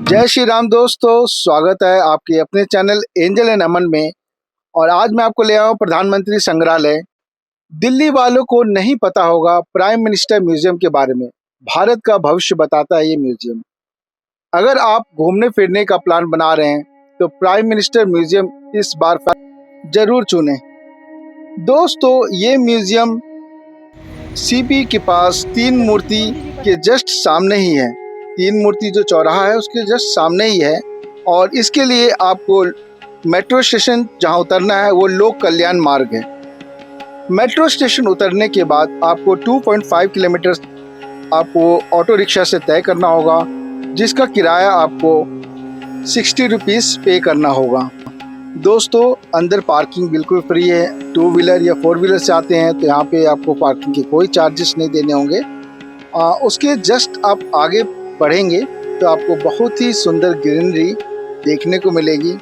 जय श्री राम दोस्तों, स्वागत है आपके अपने चैनल एंजल एंड अमन में। और आज मैं आपको ले आया हूँ प्रधानमंत्री संग्रहालय। दिल्ली वालों को नहीं पता होगा प्राइम मिनिस्टर म्यूजियम के बारे में। भारत का भविष्य बताता है ये म्यूजियम। अगर आप घूमने फिरने का प्लान बना रहे हैं तो प्राइम मिनिस्टर म्यूजियम इस बार जरूर चुनें। दोस्तों, ये म्यूजियम सीपी के पास तीन मूर्ति के जस्ट सामने ही है। तीन मूर्ति जो चौराहा है उसके जस्ट सामने ही है। और इसके लिए आपको मेट्रो स्टेशन जहां उतरना है वो लोक कल्याण मार्ग है। मेट्रो स्टेशन उतरने के बाद आपको 2.5 किलोमीटर आपको ऑटो रिक्शा से तय करना होगा, जिसका किराया आपको 60 रुपीज़ पे करना होगा। दोस्तों, अंदर पार्किंग बिल्कुल फ्री है। 2 व्हीलर या 4 व्हीलर से आते हैं तो यहाँ पे आपको पार्किंग के कोई चार्जेस नहीं देने होंगे। उसके जस्ट आप आगे बढ़ेंगे तो आपको बहुत ही सुंदर ग्रीनरी देखने को मिलेगी।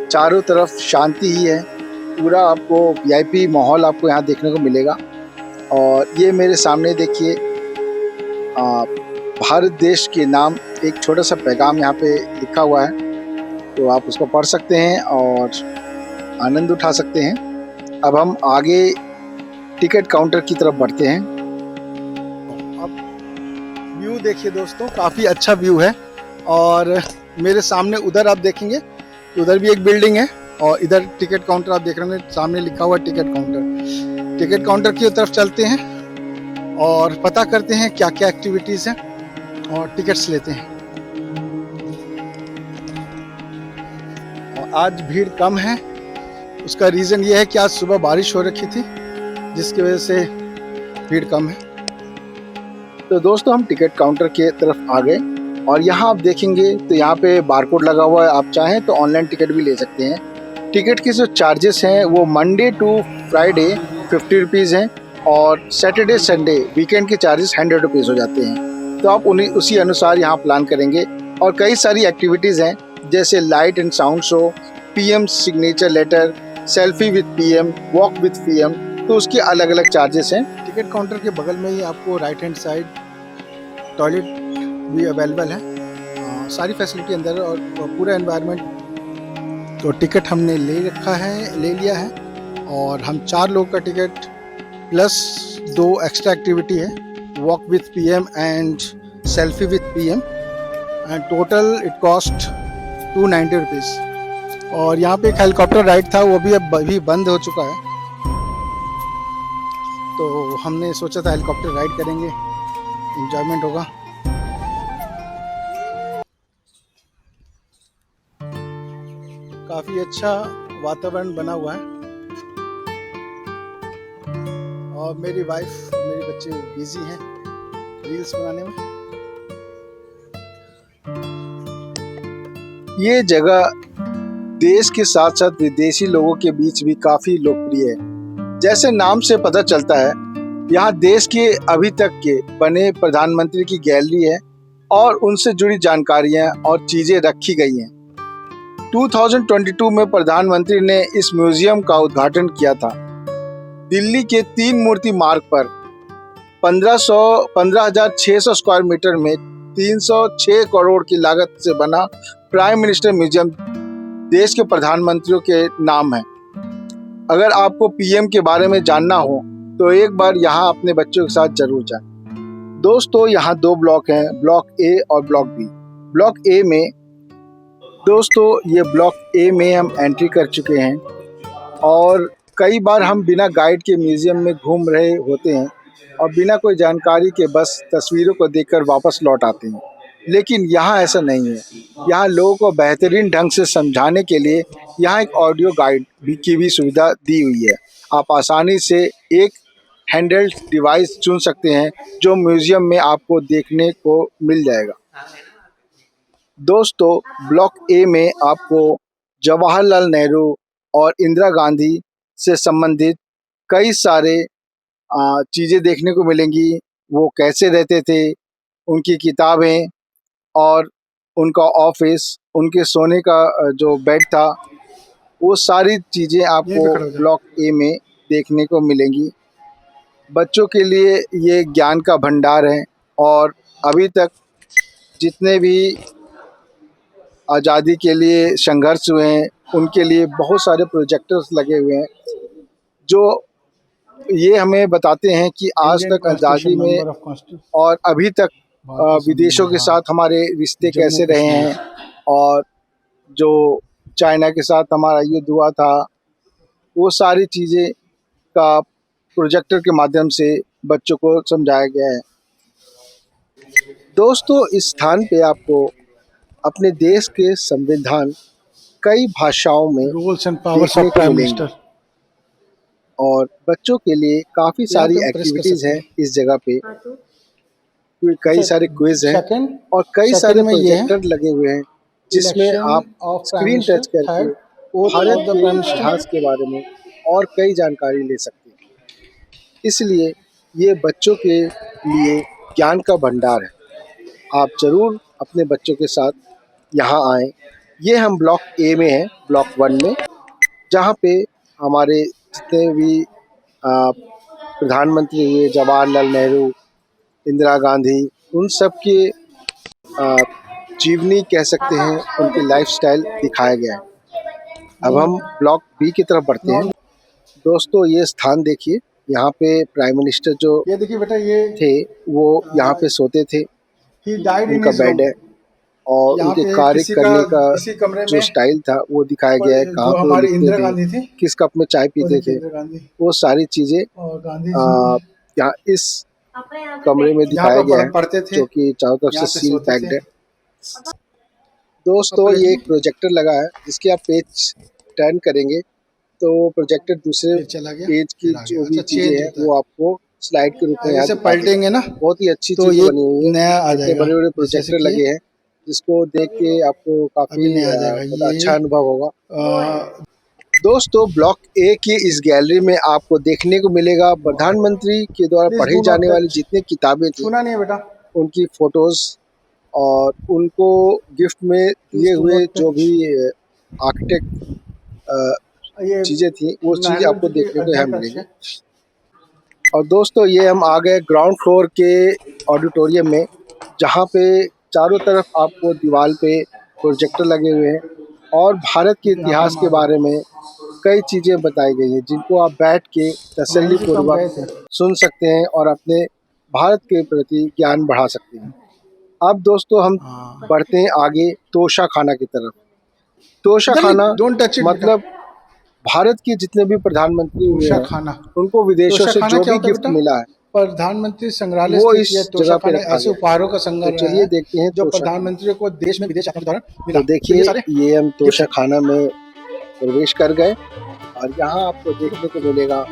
चारों तरफ शांति ही है। पूरा आपको वीआईपी माहौल आपको यहाँ देखने को मिलेगा। और ये मेरे सामने देखिए, भारत देश के नाम एक छोटा सा पैगाम यहाँ पे लिखा हुआ है, तो आप उसको पढ़ सकते हैं और आनंद उठा सकते हैं। अब हम आगे टिकट काउंटर की तरफ बढ़ते हैं। अब व्यू देखिए दोस्तों, काफ़ी अच्छा व्यू है। और मेरे सामने उधर आप देखेंगे तो उधर भी एक बिल्डिंग है और इधर टिकट काउंटर आप देख रहे होंगे, सामने लिखा हुआ टिकट काउंटर। टिकट काउंटर की तरफ चलते हैं और पता करते हैं क्या क्या एक्टिविटीज़ हैं और टिकट्स लेते हैं। आज भीड़ कम है, उसका रीज़न ये है कि आज सुबह बारिश हो रखी थी, जिसकी वजह से भीड़ कम है। तो दोस्तों, हम टिकट काउंटर के तरफ आ गए और यहाँ आप देखेंगे तो यहाँ पे बारकोड लगा हुआ है। आप चाहें तो ऑनलाइन टिकट भी ले सकते हैं। टिकट के जो चार्जेस हैं वो मंडे टू फ्राइडे 50 रुपीज़ हैं और सैटरडे संडे वीकेंड के चार्जेस 100 रुपीज़ हो जाते हैं। तो आप उसी अनुसार यहाँ प्लान करेंगे। और कई सारी एक्टिविटीज़ हैं जैसे light and sound show, PM signature letter, selfie with PM, walk with PM, तो उसके अलग अलग चार्जेस हैं। टिकट काउंटर के बगल में ही आपको राइट हैंड साइड टॉयलेट भी अवेलेबल है। सारी फैसिलिटी अंदर और पूरा एनवायरनमेंट। तो टिकट हमने ले लिया है और हम 4 लोग का टिकट प्लस 2 एक्स्ट्रा एक्टिविटी है, walk with PM and selfie with PM, and total it cost 290 rupees. और यहाँ पे एक हेलीकॉप्टर राइड था, वो भी अब अभी बंद हो चुका है। तो हमने सोचा था हेलीकॉप्टर राइड करेंगे, एंजॉयमेंट होगा। काफ़ी अच्छा वातावरण बना हुआ है और मेरी वाइफ, मेरे बच्चे बिजी हैं रील्स बनाने में। ये जगह देश के साथ साथ विदेशी लोगों के बीच भी काफ़ी लोकप्रिय है। जैसे नाम से पता चलता है, यहाँ देश के अभी तक के बने प्रधानमंत्री की गैलरी है और उनसे जुड़ी जानकारियाँ और चीज़ें रखी गई हैं। 2022 में प्रधानमंत्री ने इस म्यूजियम का उद्घाटन किया था। दिल्ली के 3 मूर्ति मार्ग पर 15,600 स्क्वायर मीटर में 306 करोड़ की लागत से बना प्राइम मिनिस्टर म्यूजियम देश के प्रधानमंत्रियों के नाम है। अगर आपको पीएम के बारे में जानना हो तो एक बार यहाँ अपने बच्चों के साथ जरूर जाएं। दोस्तों, यहाँ 2 ब्लॉक हैं, ब्लॉक ए और ब्लॉक बी। ब्लॉक ए में दोस्तों, ये ब्लॉक ए में हम एंट्री कर चुके हैं और कई बार हम बिना गाइड के म्यूजियम में घूम रहे होते हैं और बिना कोई जानकारी के बस तस्वीरों को देखकर वापस लौट आते हैं। लेकिन यहाँ ऐसा नहीं है। यहाँ लोगों को बेहतरीन ढंग से समझाने के लिए यहाँ एक ऑडियो गाइड की भी सुविधा दी हुई है। आप आसानी से एक हैंडहेल्ड डिवाइस चुन सकते हैं जो म्यूजियम में आपको देखने को मिल जाएगा। दोस्तों, ब्लॉक ए में आपको जवाहरलाल नेहरू और इंदिरा गांधी से संबंधित कई सारे चीज़ें देखने को मिलेंगी। वो कैसे रहते थे, उनकी किताबें और उनका ऑफिस, उनके सोने का जो बेड था, वो सारी चीज़ें आपको ब्लॉक ए में देखने को मिलेंगी। बच्चों के लिए ये ज्ञान का भंडार है और अभी तक जितने भी आज़ादी के लिए संघर्ष हुए हैं उनके लिए बहुत सारे प्रोजेक्टर्स लगे हुए हैं, जो ये हमें बताते हैं कि आज तक आज़ादी में और अभी तक विदेशों के साथ हमारे रिश्ते कैसे रहे हैं, और जो चाइना के साथ हमारा युद्ध हुआ था वो सारी चीज़ें का प्रोजेक्टर के माध्यम से बच्चों को समझाया गया है। दोस्तों, इस स्थान पे आपको अपने देश के संविधान कई भाषाओं में रूल्स एंड पावर्स देखने ऑफ को प्राइम मिलेंगे मिनिस्टर। और बच्चों के लिए काफ़ी सारी एक्टिविटीज़ हैं इस जगह पे। कई सारे क्विज हैं सेकंड और कई सारे सेकंड में ये है प्रोजेक्टर लगे हुए हैं जिसमें आप स्क्रीन टच करके भारत के इतिहास के बारे में और कई जानकारी ले सकते हैं। इसलिए ये बच्चों के लिए ज्ञान का भंडार है। आप ज़रूर अपने बच्चों के साथ यहाँ आएँ। ये हम ब्लॉक ए में हैं, ब्लॉक 1 में, जहाँ पे हमारे जितने भी प्रधानमंत्री हुए, जवाहरलाल नेहरू, इंदिरा गांधी, उन सब के जीवनी कह सकते हैं, उनकी लाइफस्टाइल दिखाया गया है। अब हम ब्लॉक बी की तरफ बढ़ते हैं। दोस्तों, ये स्थान देखिए, यहाँ पे प्राइम मिनिस्टर जो ये देखिए बेटा, ये थे वो यहाँ पे सोते थे। उनका बेड है और उनके कार्य करने का जो स्टाइल था वो दिखाया गया है। कहाँ पे वो लिखते थे, किस कप में चाय पीते थे, वो सारी चीज़ें यहाँ इस कमरे में दिखाया गया है, जो कि चारों तरफ से सील पैक्ड है। दोस्तों, ये एक प्रोजेक्टर लगा है, जिसके आप पेज टर्न करेंगे तो प्रोजेक्टर दूसरे पेज की जो भी चीज़ें हैं वो आपको स्लाइड के रूप में यहाँ पलटेंगे ना, बहुत ही अच्छी चीज़ बनी हुई है। नया आ जाएगा। बड़े बड़े प्रोजेक्टर लगे हैं जिसको देख के आपको काफ़ी अच्छा अनुभव होगा। दोस्तों, ब्लॉक ए की इस गैलरी में आपको देखने को मिलेगा प्रधानमंत्री के द्वारा पढ़ी जाने वाली जितनी किताबें थी, सुना नहीं है बेटा, उनकी फोटोज और उनको गिफ्ट में दिए हुए जो भी आर्किटेक्ट चीज़ें थी, वो चीज़ आपको देखने को यहाँ मिलेगी। और दोस्तों, ये हम आ गए ग्राउंड फ्लोर के ऑडिटोरियम में, जहाँ पे चारों तरफ आपको दीवार पे प्रोजेक्टर लगे हुए हैं और भारत के इतिहास के बारे में कई चीज़ें बताई गई हैं, जिनको आप बैठ के तसल्ली पूर्वक सुन सकते हैं और अपने भारत के प्रति ज्ञान बढ़ा सकते हैं। अब दोस्तों, हम बढ़ते हैं आगे तोशा खाना की तरफ। तोशा खाना मतलब भारत के जितने भी प्रधानमंत्री हुए हैं उनको विदेशों से जो भी गिफ्ट मिला है, प्रधानमंत्री संग्रहालय वो इस जगह पे ऐसे उपहारों का संग्रह। तो चलिए देखते हैं जो प्रधानमंत्री को देश में विदेश यात्रा के दौरान मिला। तो देखिए, ये हम तोशा खाना में प्रवेश कर गए और यहाँ आपको देखने को मिलेगा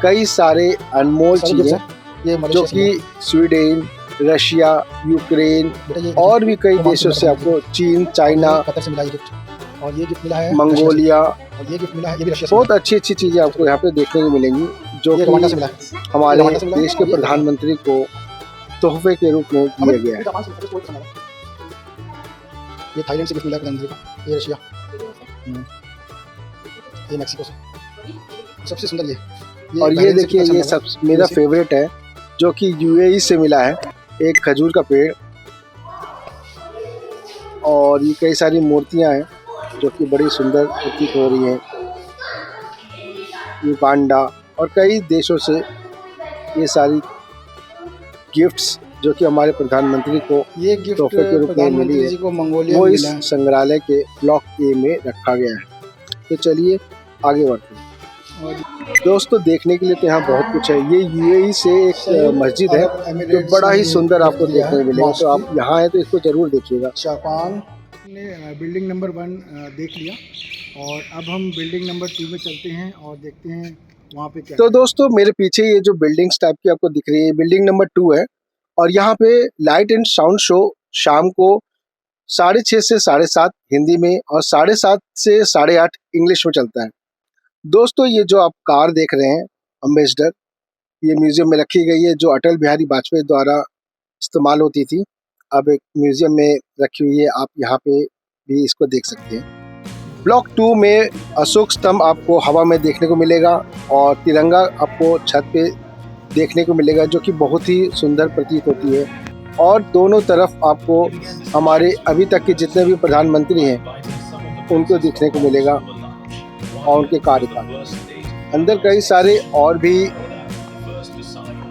कई सारे अनमोल चीजें, जो कि स्वीडन, रशिया, यूक्रेन और भी कई देशों से आपको, चीन, चाइना, और ये गिफ्ट मिला है मंगोलिया, और ये गिफ्ट मिला है, ये भी रशिया से बहुत अच्छी चीजें आपको यहाँ पे देखने को मिलेंगी, जो कि हमारे देश के प्रधानमंत्री को तोहफे के रूप में दिया गया है। ये थाईलैंड से गिफ्ट मिला प्रधानमंत्री को, ये रशिया, ये मैक्सिको से। सबसे सुंदर ये और ये देखिए, ये सब मेरा फेवरेट है, जो कि यूएई से मिला है, एक खजूर का पेड़। और ये कई सारी मूर्तियां हैं जो कि बड़ी सुंदर प्रतीत हो रही हैं। युगांडा और कई देशों से ये सारी गिफ्ट्स, जो कि हमारे प्रधानमंत्री को ये गिफ्ट तोहफे के रूप में मिली है, वो इस संग्रहालय के ब्लॉक ए में रखा गया है। तो चलिए आगे बढ़ते हैं। दोस्तों, देखने के लिए तो यहाँ बहुत कुछ है। ये यूएई से एक मस्जिद है जो बड़ा ही सुंदर आपको देखने को मिलेगा, तो आप यहाँ हैं तो इसको जरूर देखिएगा। जापान ने बिल्डिंग नंबर 1 देख लिया और अब हम बिल्डिंग नंबर 2 में चलते हैं और देखते हैं वहाँ पे क्या। तो दोस्तों, मेरे पीछे ये जो बिल्डिंग्स टाइप की आपको दिख रही है, बिल्डिंग नंबर 2 है और यहाँ पे लाइट एंड साउंड शो शाम को 6:30 से 7:30 हिंदी में और 7:30 से 8:30 इंग्लिश में चलता है। दोस्तों, ये जो आप कार देख रहे हैं अम्बेसडर, ये म्यूजियम में रखी गई है, जो अटल बिहारी वाजपेयी द्वारा इस्तेमाल होती थी, अब एक म्यूजियम में रखी हुई है। आप यहाँ पे भी इसको देख सकते हैं। ब्लॉक 2 में अशोक स्तंभ आपको हवा में देखने को मिलेगा और तिरंगा आपको छत पे देखने को मिलेगा, जो कि बहुत ही सुंदर प्रतीत होती है। और दोनों तरफ आपको हमारे अभी तक के जितने भी प्रधानमंत्री हैं उनको देखने को मिलेगा और उनके कार्यकाल। अंदर कई सारे और भी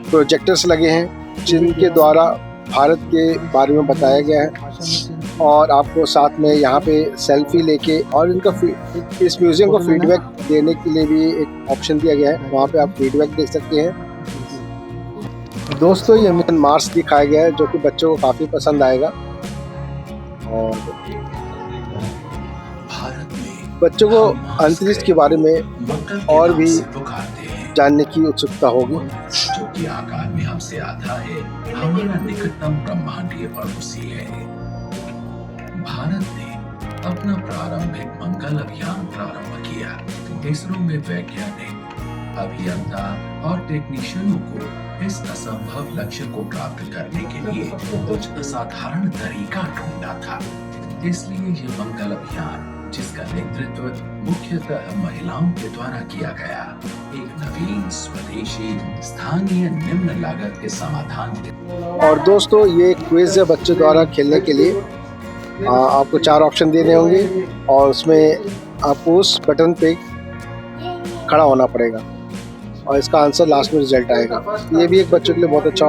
प्रोजेक्टर्स लगे हैं जिनके द्वारा भारत के बारे में बताया गया है, और आपको साथ में यहाँ पे सेल्फी लेके और इनका इस म्यूज़ियम को फीडबैक देने के लिए भी एक ऑप्शन दिया गया है, वहाँ पे आप फीडबैक देख सकते हैं। दोस्तों ये मिशन मार्स दिखाया गया है जो कि बच्चों को काफ़ी पसंद आएगा और बच्चों को अंतरिक्ष के बारे में और भी जानने की उत्सुकता होगी। जो कि आकार में हमसे आधा है, हमारा निकटतम ब्रह्मांडीय पड़ोसी है। भारत ने अपना प्रारंभिक मंगल अभियान प्रारंभ किया। इसरो में वैज्ञानिक, अभियंता और टेक्नीशियनों को इस असंभव लक्ष्य को प्राप्त करने के लिए कुछ असाधारण तरीका ढूंढना था। इसलिए ये मंगल अभियान, जिसका नेतृत्व मुख्यतः महिलाओं के द्वारा किया गया, एक नवीन स्वदेशी स्थानीय निम्न लागत के समाधान। और दोस्तों ये क्विज है बच्चों द्वारा खेलने के लिए। आपको 4 ऑप्शन देने होंगे और उसमें आपको उस बटन पे खड़ा होना पड़ेगा और इसका आंसर लास्ट में रिजल्ट आएगा। ये भी एक बच्चों के लिए बहुत अच्छा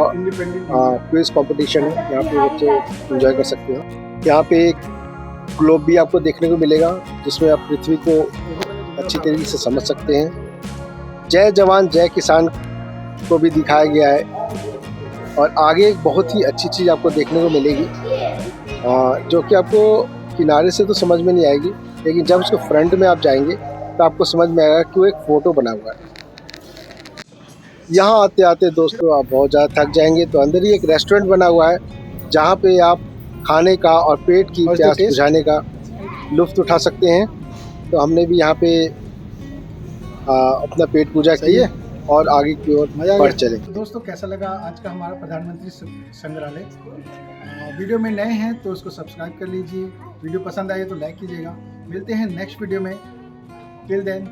क्विज कंपटीशन है, यहाँ पे बच्चे एंजॉय कर सकते हो। यहाँ पे एक ग्लोब भी आपको देखने को मिलेगा जिसमें आप पृथ्वी को अच्छी तरीके से समझ सकते हैं। जय जवान जय किसान को भी दिखाया गया है और आगे एक बहुत ही अच्छी चीज़ आपको देखने को मिलेगी जो कि आपको किनारे से तो समझ में नहीं आएगी, लेकिन जब उसके फ्रंट में आप जाएंगे तो आपको समझ में आएगा कि वो एक फ़ोटो बना हुआ है। यहाँ आते आते दोस्तों आप बहुत ज़्यादा थक जाएंगे, तो अंदर ही एक रेस्टोरेंट बना हुआ है जहाँ पे आप खाने का और पेट की प्यास बुझाने का लुत्फ़ उठा सकते हैं। तो हमने भी यहाँ पे अपना पेट पूजा की है और आगे की ओर बढ़ चले। तो दोस्तों कैसा लगा आज का हमारा प्रधानमंत्री संग्रहालय? वीडियो में नए हैं तो उसको सब्सक्राइब कर लीजिए, वीडियो पसंद आए तो लाइक कीजिएगा। मिलते हैं नेक्स्ट वीडियो में। Till then